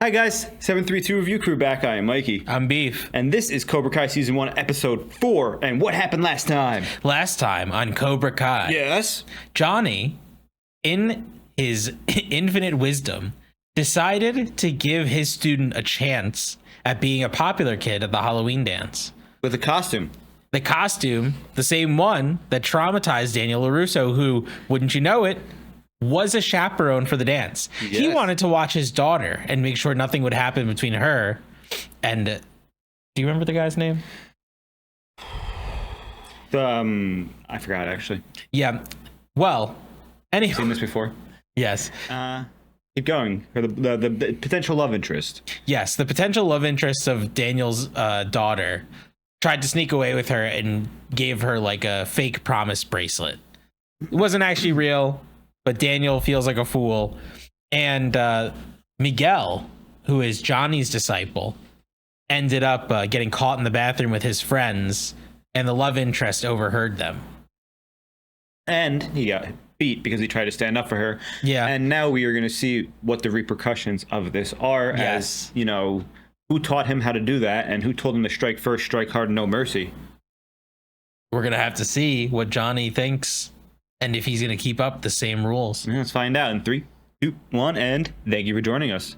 Hi guys, 732 Review Crew back. I am Mikey. I'm Beef. And this is Cobra Kai Season 1, Episode 4. And what happened last time? Last time on Cobra Kai, Yes? Johnny, in his infinite wisdom, decided to give his student a chance at being a popular kid at the Halloween dance. With a costume. The costume, the same one that traumatized Daniel LaRusso, who, wouldn't you know it, was a chaperone for the dance. Yes. He wanted to watch his daughter and make sure nothing would happen between her and... do you remember the guy's name? I forgot actually. Yeah. Well, anyway. Seen this before? Yes. Keep going. Or the potential love interest. Yes, the potential love interest of Daniel's daughter tried to sneak away with her and gave her like a fake promise bracelet. It wasn't actually real, but Daniel feels like a fool. And Miguel, who is Johnny's disciple, ended up getting caught in the bathroom with his friends, and the love interest overheard them. And he got beat because he tried to stand up for her. Yeah. And now we are going to see what the repercussions of this are. Yes. As, you know, who taught him how to do that and who told him to strike first, strike hard, no mercy. We're going to have to see what Johnny thinks and if he's going to keep up the same rules. Let's find out in 3, 2, 1, and thank you for joining us.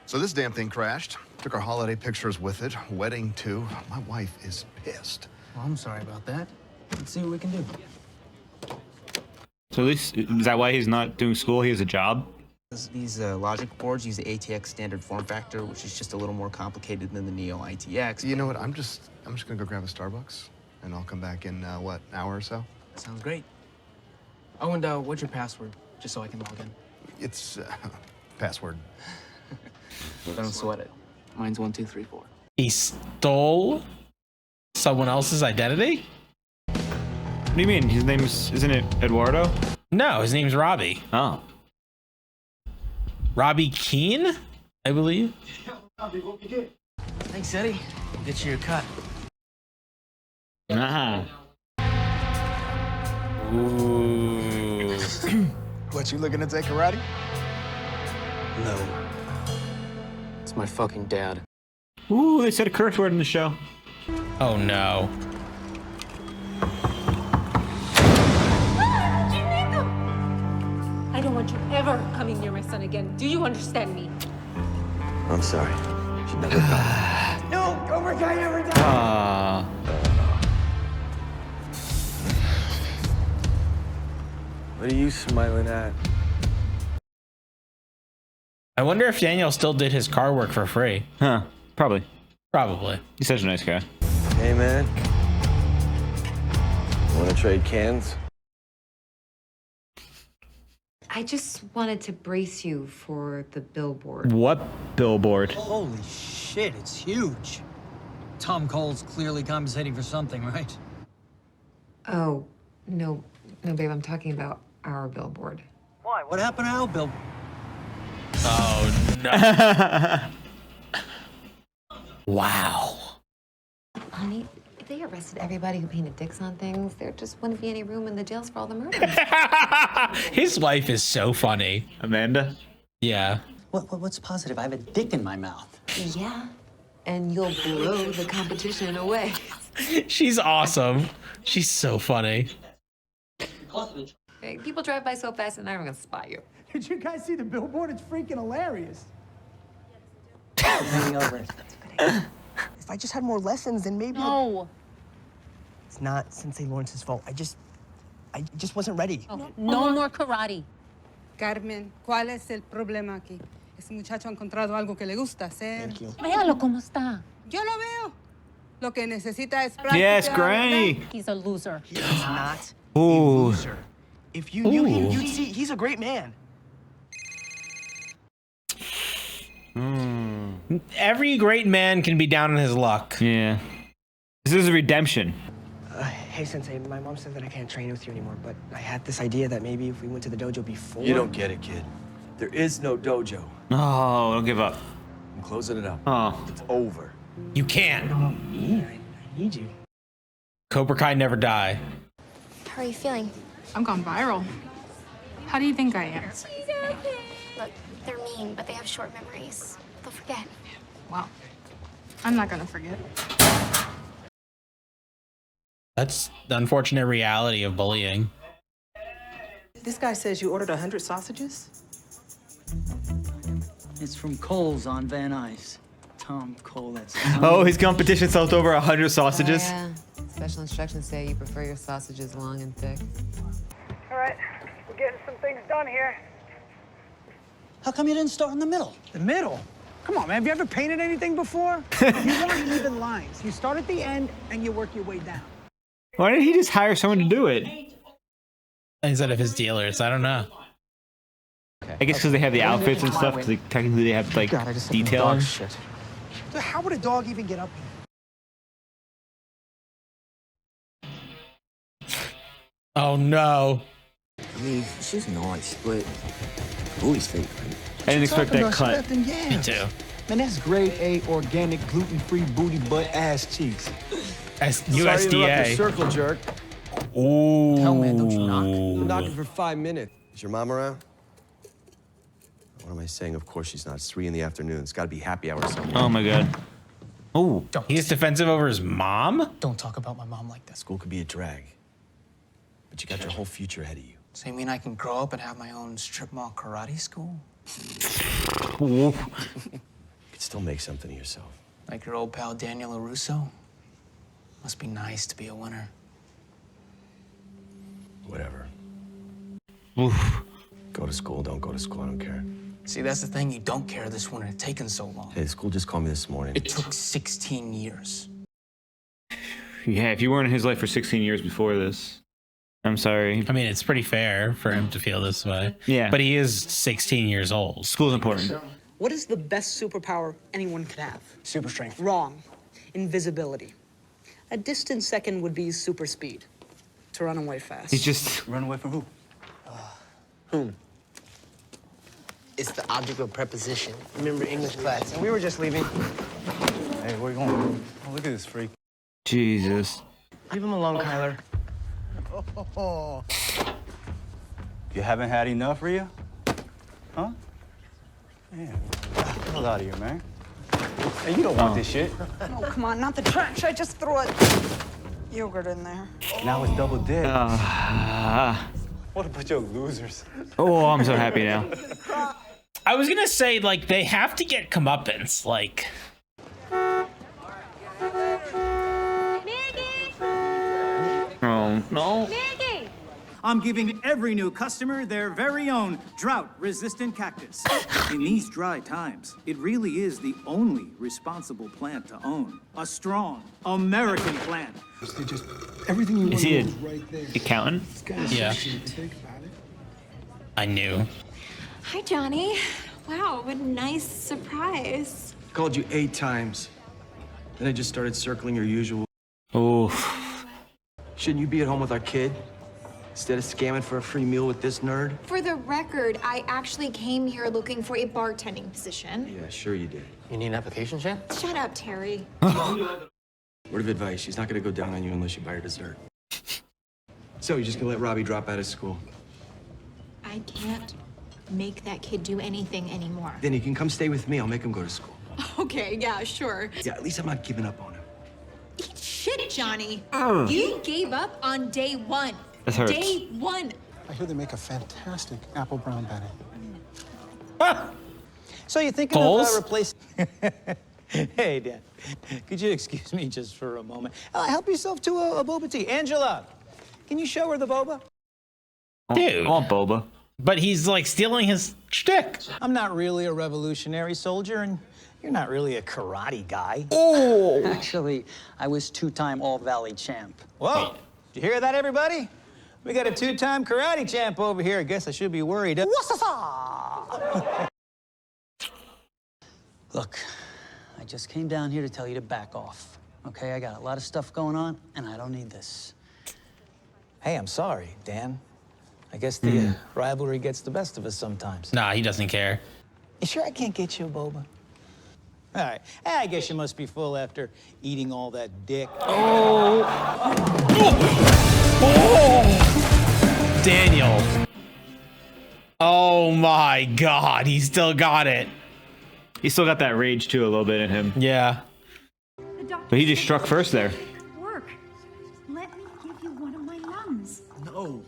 So this damn thing crashed. Took our holiday pictures with it. Wedding, too. My wife is pissed. Well, I'm sorry about that. Let's see what we can do. So at least, is that why he's not doing school? He has a job? These logic boards use the ATX standard form factor, which is just a little more complicated than the Neo ITX. You know what? I'm just gonna go grab a Starbucks, and I'll come back in what, an hour or so. Sounds great. Oh, and what's your password, just so I can log in? It's password. Don't sweat it. Mine's 1234. He stole someone else's identity? What do you mean? His name isn't it Eduardo? No, his name's Robbie. Oh. Robbie Keane, I believe. Thanks, Eddie. I'll get you your cut. Ah. Ooh. What, you looking to take karate? No. It's my fucking dad. Ooh, they said a curse word in the show. Oh no. I don't want you ever coming near my son again. Do you understand me? I'm sorry. She never died. No, Cobra Kai never died. Ah. What are you smiling at? I wonder if Daniel still did his car work for free. Huh. Probably. Probably. He's such a nice guy. Hey, man. Want to trade cans? I just wanted to brace you for the billboard. What billboard? Holy shit, it's huge. Tom Cole's clearly compensating for something, right? Oh, no, babe, I'm talking about our billboard. Why? What happened to our bill? Oh no. Wow. Honey, if they arrested everybody who painted dicks on things, there just wouldn't be any room in the jails for all the murders. His wife is so funny. Amanda? Yeah. What's positive? I have a dick in my mouth. Yeah, and you'll blow the competition away. She's awesome. She's so funny. Hey, people drive by so fast and I'm gonna spot you. Did you guys see the billboard? It's freaking hilarious. Hanging over. If I just had more lessons, then maybe. No. It's not Sensei Lawrence's fault. I just wasn't ready. No more karate. Carmen, ¿cuál es el problema aquí? Ese muchacho ha encontrado algo que le gusta hacer. Thank you. Véalo cómo está. Yo lo veo. Lo que necesita es práctica. Yes, Granny. He's a loser. He's not a Ooh. loser. If you knew him, Ooh. you'd see he's a great man. Every great man can be down on his luck. Yeah. This is a redemption. Hey, Sensei, my mom said that I can't train with you anymore, but I had this idea that maybe if we went to the dojo before... You don't get it, kid. There is no dojo. Oh, don't give up. I'm closing it up. Oh. It's over. You can't. Yeah, I need you. Cobra Kai never die. How are you feeling? I'm gone viral. How do you think I am? Look, they're mean, but they have short memories. They'll forget. Well, I'm not gonna forget. That's the unfortunate reality of bullying. This guy says you ordered 100 sausages? It's from Cole's on Van Nuys. Tom Cole, that's... Oh, his competition sold over 100 sausages. Oh, yeah. Special instructions say you prefer your sausages long and thick. All right, we're getting some things done here. How come you didn't start in the middle? The middle? Come on, man. Have you ever painted anything before? You want even lines. You start at the end and you work your way down. Why didn't he just hire someone to do it? Instead of his dealers, I don't know. I guess because they have the outfits and stuff. Because technically they have like detailing. So how would a dog even get up here? Oh no. I mean, she's nice, but booty's fake. I didn't expect that cut. Me too. Man, that's grade A organic gluten-free booty butt ass cheeks. USDA. Circle jerk. Ooh. Hell, man, don't you knock? Been knocking for 5 minutes. Is your mom around? What am I saying? Of course she's not. It's 3 in the afternoon. It's got to be happy hour somewhere. Oh my god. Oh. He's defensive over his mom? Don't talk about my mom like that. School could be a drag, but you got your whole future ahead of you. So you mean I can grow up and have my own strip mall karate school? You could still make something of yourself. Like your old pal Daniel LaRusso? Must be nice to be a winner. Whatever. Oof. Go to school, don't go to school, I don't care. See, that's the thing. You don't care this winter. It's taken so long. Hey, the school just called me this morning. It took 16 years. Yeah, if you weren't in his life for 16 years before this, I'm sorry. I mean, it's pretty fair for him to feel this way. Yeah. But he is 16 years old. School's important. What is the best superpower anyone could have? Super strength. Wrong. Invisibility. A distant second would be super speed. To run away fast. He's just... Run away from who? Whom? It's the object of preposition. Remember English class? And we were just leaving. Hey, where you going? Oh, look at this freak. Jesus. Leave him alone, Kyler. Oh. You haven't had enough, Rhea? Huh? Man, get the hell out of here, man. Hey, you don't want this shit. Oh, come on, not the trash. I just threw it. Yogurt in there. Now it's double dip. Ah. What a bunch of losers. Oh, I'm so happy now. I was gonna say, like, they have to get comeuppance, like... Oh, no. I'm giving every new customer their very own drought-resistant cactus. In these dry times, it really is the only responsible plant to own. A strong American plant. Just everything you Is he want a is right there. accountant? Yeah. Think about it. I knew. Hi, Johnny. Wow, what a nice surprise. Called you 8 times. Then I just started circling your usual. Oh. Shouldn't you be at home with our kid? Instead of scamming for a free meal with this nerd? For the record, I actually came here looking for a bartending position. Yeah, sure you did. You need an application, Chad? Shut up, Terry. Word of advice, she's not gonna go down on you unless you buy her dessert. So you're just gonna let Robbie drop out of school? I can't make that kid do anything anymore. Then he can come stay with me. I'll make him go to school. Okay, yeah, sure. Yeah, at least I'm not giving up on him. Eat shit, Johnny. Ugh. You gave up on day one. That hurts. Day one. I hear they make a fantastic apple brown patty. So you're thinking Coles? of replacing... Hey, Dan, could you excuse me just for a moment? Help yourself to a boba tea. Angela, can you show her the boba? Dude. I want boba. But he's, like, stealing his shtick. I'm not really a revolutionary soldier, and you're not really a karate guy. Oh! Actually, I was 2-time All-Valley champ. Whoa! Did you hear that, everybody? We got a 2-time karate champ over here. I guess I should be worried. Look, I just came down here to tell you to back off. Okay, I got a lot of stuff going on, and I don't need this. Hey, I'm sorry, Dan. I guess the rivalry gets the best of us sometimes. Nah, he doesn't care. You sure I can't get you a boba? All right. I guess you must be full after eating all that dick. Oh. Daniel. Oh my God, he still got it. He still got that rage too a little bit in him. Yeah. But he just struck first there. Work. Let me give you one of my lungs. No,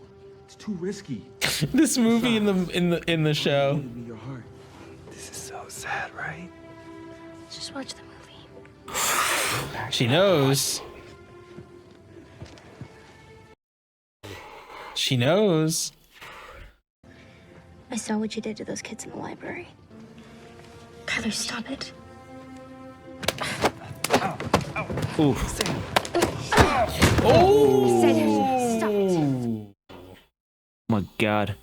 it's too risky. This movie in the show. Your heart. This is so sad, right? Just watch the movie. She knows. She knows. I saw what you did to those kids in the library. Kyler, stop it. Oof. Oh. Stop it. Oh my God.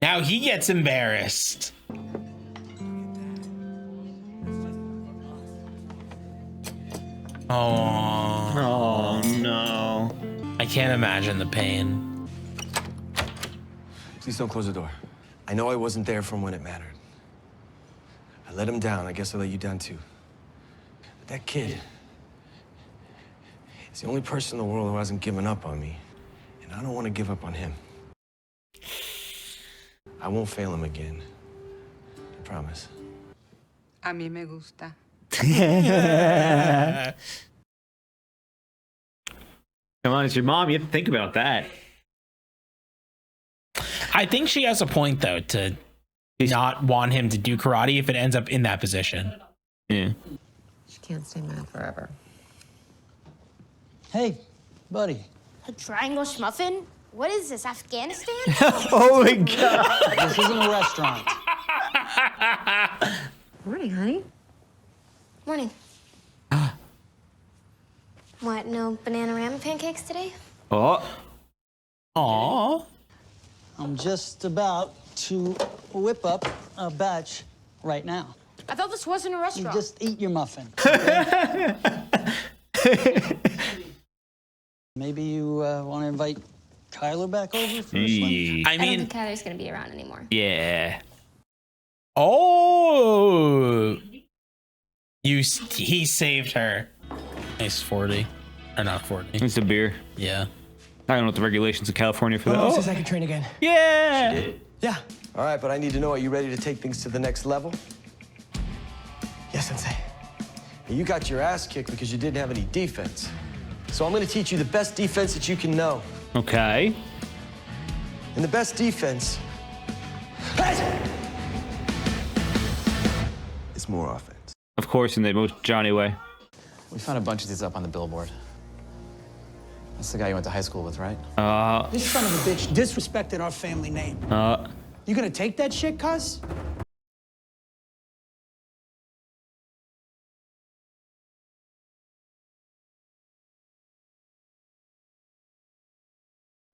Now he gets embarrassed. Oh no. I can't imagine the pain. Please don't close the door. I know I wasn't there from when it mattered. I let him down. I guess I let you down too. But that kid is the only person in the world who hasn't given up on me. And I don't want to give up on him. I won't fail him again. I promise. A mí me gusta. Come on, it's your mom. You have to think about that. I think she has a point though to not want him to do karate if it ends up in that position. Yeah. She can't stay mad forever. Hey, buddy. A triangle schmuffin? What is this, Afghanistan? Oh my God. This isn't a restaurant. Morning, honey. Morning. What, no banana ramen pancakes today? Oh. Aw. I'm just about to whip up a batch right now. I thought this wasn't a You restaurant. just eat your muffin. Okay? Maybe you want to invite Kyler back over for a swim? I I don't mean, think Kyler's gonna be around anymore. Yeah. oh, he saved her. Nice 40, or not 40. It's a beer. Yeah. I don't know what the regulations of California for that. Oh, says I can train again. Yeah. Yeah. All right, but I need to know, are you ready to take things to the next level? Yes, Sensei. You got your ass kicked because you didn't have any defense. So I'm going to teach you the best defense that you can know. Okay. And the best defense is more offense. Of course, in the most Johnny way. We found a bunch of these up on the billboard. That's the guy you went to high school with, right? This son of a bitch disrespected our family name. You gonna take that shit, cuz?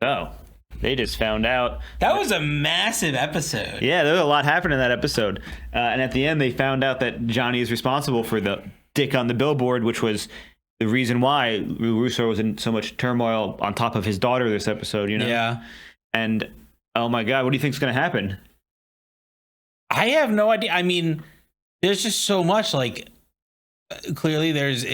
Oh, they just found out. That was a massive episode. Yeah, there was a lot happened in that episode. And at the end, they found out that Johnny is responsible for the dick on the billboard, which was the reason why Russo was in so much turmoil on top of his daughter this episode, you know? Yeah. And, oh my God, what do you think's going to happen? I have no idea. I mean, there's just so much. Like, clearly there's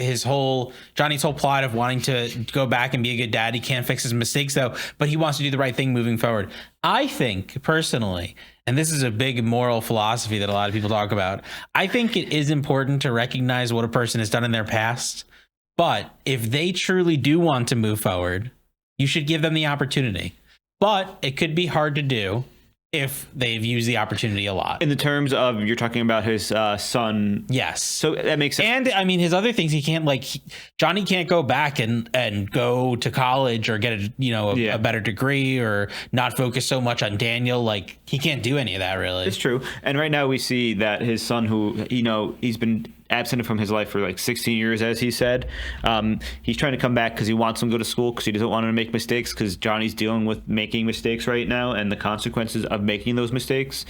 Johnny's whole plot of wanting to go back and be a good dad. He can't fix his mistakes though, but he wants to do the right thing moving forward. I think personally, and this is a big moral philosophy that a lot of people talk about, I think it is important to recognize what a person has done in their past. But if they truly do want to move forward, you should give them the opportunity. But it could be hard to do if they've used the opportunity a lot. In the terms of, you're talking about his son. Yes. So that makes sense. And I mean, his other things, he can't Johnny can't go back and go to college or get a better degree or not focus so much on Daniel. Like, he can't do any of that really. It's true. And right now we see that his son, who, he's been absent from his life for like 16 years, as he said. He's trying to come back because he wants him to go to school because he doesn't want him to make mistakes, because Johnny's dealing with making mistakes right now and the consequences of making those mistakes,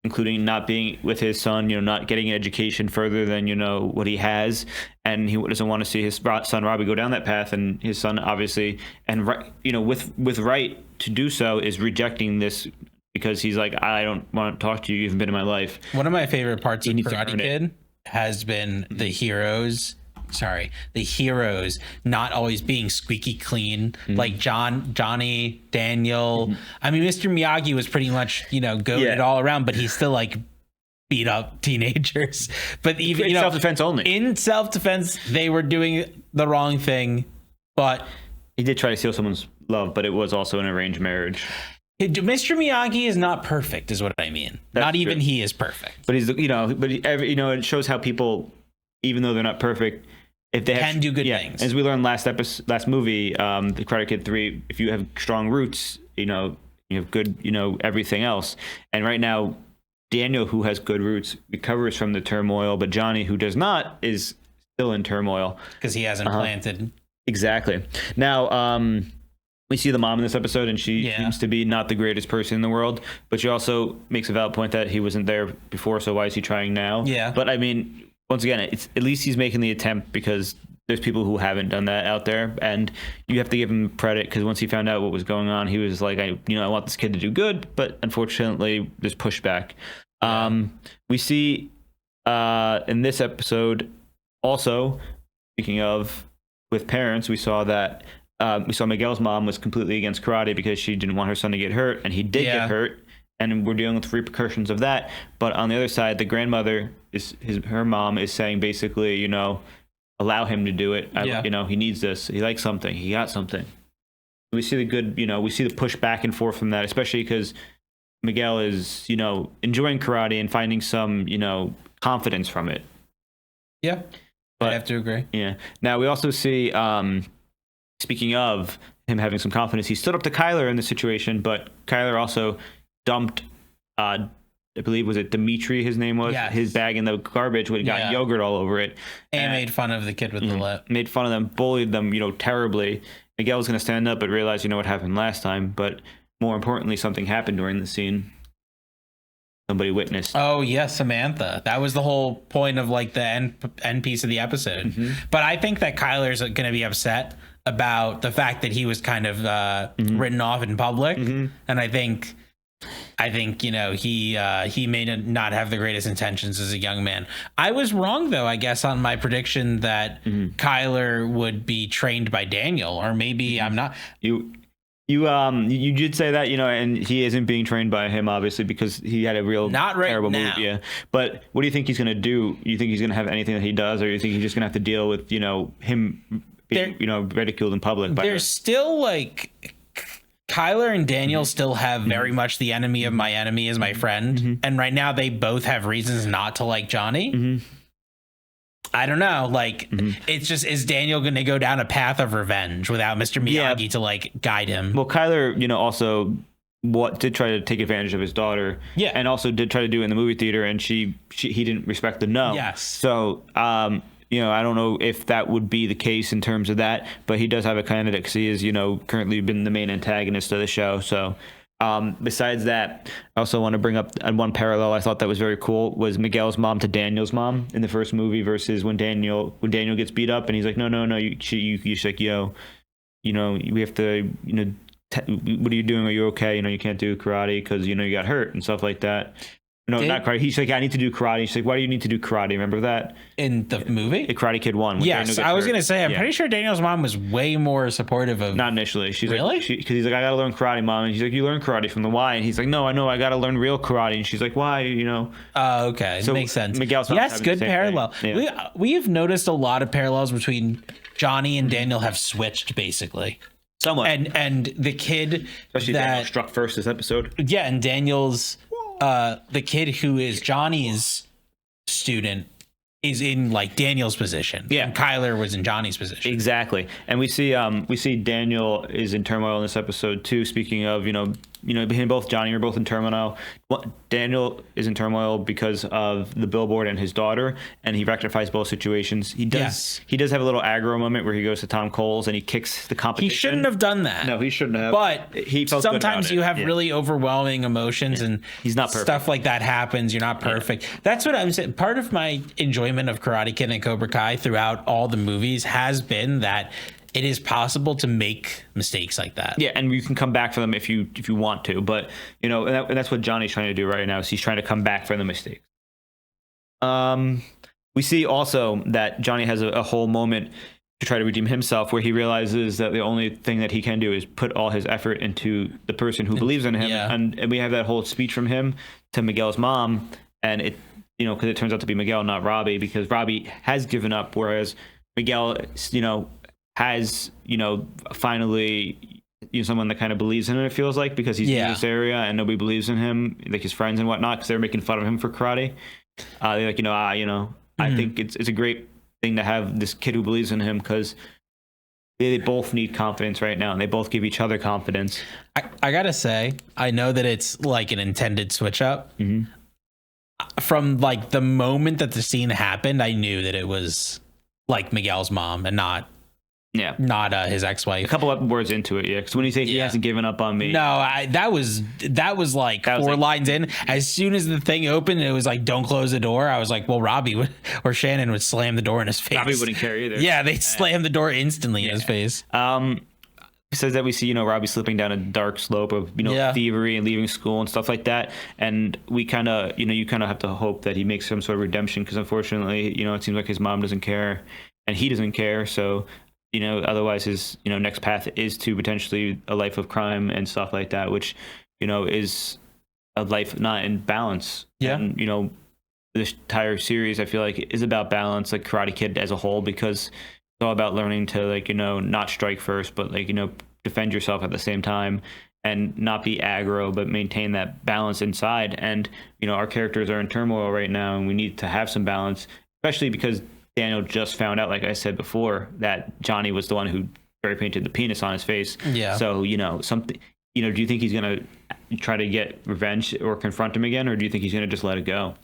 including not being with his son, not getting an education further than, what he has. And he doesn't want to see his son Robbie go down that path. And his son, obviously, and with right to do so, is rejecting this because he's like, I don't want to talk to you. You haven't been in my life. One of my favorite parts of Karate Kid has been the heroes not always being squeaky clean, like Johnny, Daniel. I mean, Mr. Miyagi was pretty much, goated all around, but he's still like beat up teenagers. But even self-defense only. In self-defense, they were doing the wrong thing, but he did try to steal someone's love, but it was also an arranged marriage. Mr. Miyagi is not perfect, is what I mean. That's not even true. he is perfect. But it shows how people, even though they're not perfect, if they can do good things. As we learned last movie, the Karate Kid 3, if you have strong roots, you have good, everything else. And right now, Daniel, who has good roots, recovers from the turmoil, but Johnny, who does not, is still in turmoil because he hasn't planted. Exactly. Now, we see the mom in this episode, and she seems to be not the greatest person in the world, but she also makes a valid point that he wasn't there before, so why is he trying now? Yeah. But I mean, once again, it's at least he's making the attempt, because there's people who haven't done that out there, and you have to give him credit, because once he found out what was going on, he was like, I want this kid to do good, but unfortunately, there's pushback. We see in this episode also, speaking of with parents, we saw that Miguel's mom was completely against karate because she didn't want her son to get hurt, and he did get hurt, and we're dealing with the repercussions of that. But on the other side, the grandmother her mom is saying basically, allow him to do it. He needs this. He likes something. He got something. We see the good. We see the push back and forth from that, especially because Miguel is enjoying karate and finding some confidence from it. Yeah, but I have to agree. Yeah. Now we also see. Speaking of him having some confidence, he stood up to Kyler in the situation, but Kyler also dumped, I believe, was it Dimitri, his name was, his bag in the garbage when it got yogurt all over it. And made fun of the kid with the lip. Made fun of them, bullied them, terribly. Miguel was going to stand up, but realized, what happened last time. But more importantly, something happened during the scene. Somebody witnessed. Oh, yeah, Samantha. That was the whole point of like the end piece of the episode. Mm-hmm. But I think that Kyler's going to be upset about the fact that he was kind of written off in public. Mm-hmm. And I think he may not have the greatest intentions as a young man. I was wrong, though, I guess, on my prediction that Kyler would be trained by Daniel, or maybe I'm not. You did say that, and he isn't being trained by him, obviously, because he had a real terrible move. Yeah. But what do you think he's going to do? You think he's going to have anything that he does, or you think he's just going to have to deal with, him being, ridiculed in public? There's still like Kyler and Daniel still have very much the enemy of my enemy is my friend. Mm-hmm. And right now they both have reasons not to like Johnny. Mm-hmm. I don't know. Like, it's just, is Daniel going to go down a path of revenge without Mr. Miyagi to like guide him? Well, Kyler, also did try to take advantage of his daughter. Yeah. And also did try to do it in the movie theater, and he didn't respect the no. Yes. So, I don't know if that would be the case in terms of that, but he does have a candidate because he is, currently been the main antagonist of the show. So, besides that, I also want to bring up one parallel I thought that was very cool was Miguel's mom to Daniel's mom in the first movie versus when Daniel gets beat up and he's like, no, she's like, we have to, what are you doing? Are you okay? You can't do karate because, you got hurt and stuff like that. No, not karate. He's like, I need to do karate. She's like, why do you need to do karate? Remember that? In the movie? The Karate Kid 1. Yes, I was going to say, I'm pretty sure Daniel's mom was way more supportive of... Not initially. She's really? Like, because he's like, I got to learn karate, Mom. And she's like, you learn karate from the Y. And he's like, no, I know, I got to learn real karate. And she's like, why? Oh, okay. So makes sense. Miguel's yes, good parallel. Yeah. We've noticed a lot of parallels between Johnny and Daniel have switched, basically. Somewhat. And the kid especially that... Daniel struck first this episode. Yeah, and Daniel's... the kid who is Johnny's student is in like Daniel's position. Yeah. And Kyler was in Johnny's position. Exactly. And we see Daniel is in turmoil in this episode too. Speaking of, him, both Johnny are both in turmoil. Daniel is in turmoil because of the billboard and his daughter, and he rectifies both situations. He does have a little aggro moment where he goes to Tom Coles and he kicks the competition. He shouldn't have done that. No, he shouldn't have. But he felt sometimes you have really overwhelming emotions and he's not perfect. Stuff like that happens. You're not perfect. Yeah. That's what I'm saying. Part of my enjoyment of Karate Kid and Cobra Kai throughout all the movies has been that it is possible to make mistakes like that. Yeah, and you can come back from them if you want to. But and that's what Johnny's trying to do right now. Is he's trying to come back from the mistakes. We see also that Johnny has a whole moment to try to redeem himself, where he realizes that the only thing that he can do is put all his effort into the person who believes in him. And we have that whole speech from him to Miguel's mom, and it, you know, because it turns out to be Miguel, not Robbie, because Robbie has given up, whereas Miguel, you know, has, you know, finally, you know, someone that kind of believes in him, it feels like, because he's in this area and nobody believes in him, like his friends and whatnot, because they're making fun of him for karate. They're like, I think it's a great thing to have this kid who believes in him, because they both need confidence right now, and they both give each other confidence. I gotta say, I know that it's like an intended switch up. From like the moment that the scene happened, I knew that it was like Miguel's mom and not his ex-wife. A couple of words into it, because when you say he hasn't given up on me, that was like four lines in. As soon as the thing opened and it was like, don't close the door, I was like, well, Robbie or Shannon would slam the door in his face. Robbie wouldn't care either. Yeah, they'd slam the door instantly in his face. Says that we see, Robbie slipping down a dark slope of, thievery and leaving school and stuff like that. And we kind of, you kind of have to hope that he makes some sort of redemption, because unfortunately, it seems like his mom doesn't care and he doesn't care. So, otherwise his, next path is to potentially a life of crime and stuff like that, which, is a life not in balance. Yeah. And, this entire series, I feel like, is about balance, like Karate Kid as a whole, because all about learning to, like, not strike first, but, like, defend yourself at the same time, and not be aggro, but maintain that balance inside. And our characters are in turmoil right now, and we need to have some balance, especially because Daniel just found out, like I said before, that Johnny was the one who spray painted the penis on his face. Yeah. So something, do you think he's gonna try to get revenge or confront him again, or do you think he's gonna just let it go?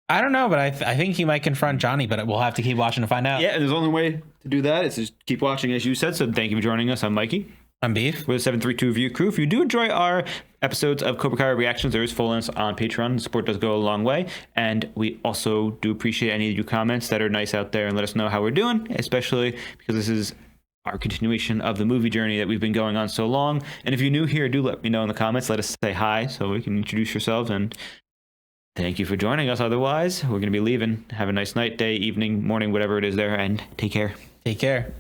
I don't know, but I think he might confront Johnny, but we'll have to keep watching to find out. Yeah, and there's only way to do that is to just keep watching, as you said. So thank you for joining us. I'm Mikey. I'm Beef. We're the 732 Review crew. If you do enjoy our episodes of Cobra Kai Reactions, there is full links on Patreon. The support does go a long way. And we also do appreciate any of your comments that are nice out there and let us know how we're doing, especially because this is our continuation of the movie journey that we've been going on so long. And if you're new here, do let me know in the comments. Let us say hi so we can introduce yourselves, and thank you for joining us. Otherwise, we're going to be leaving. Have a nice night, day, evening, morning, whatever it is there, and take care. Take care.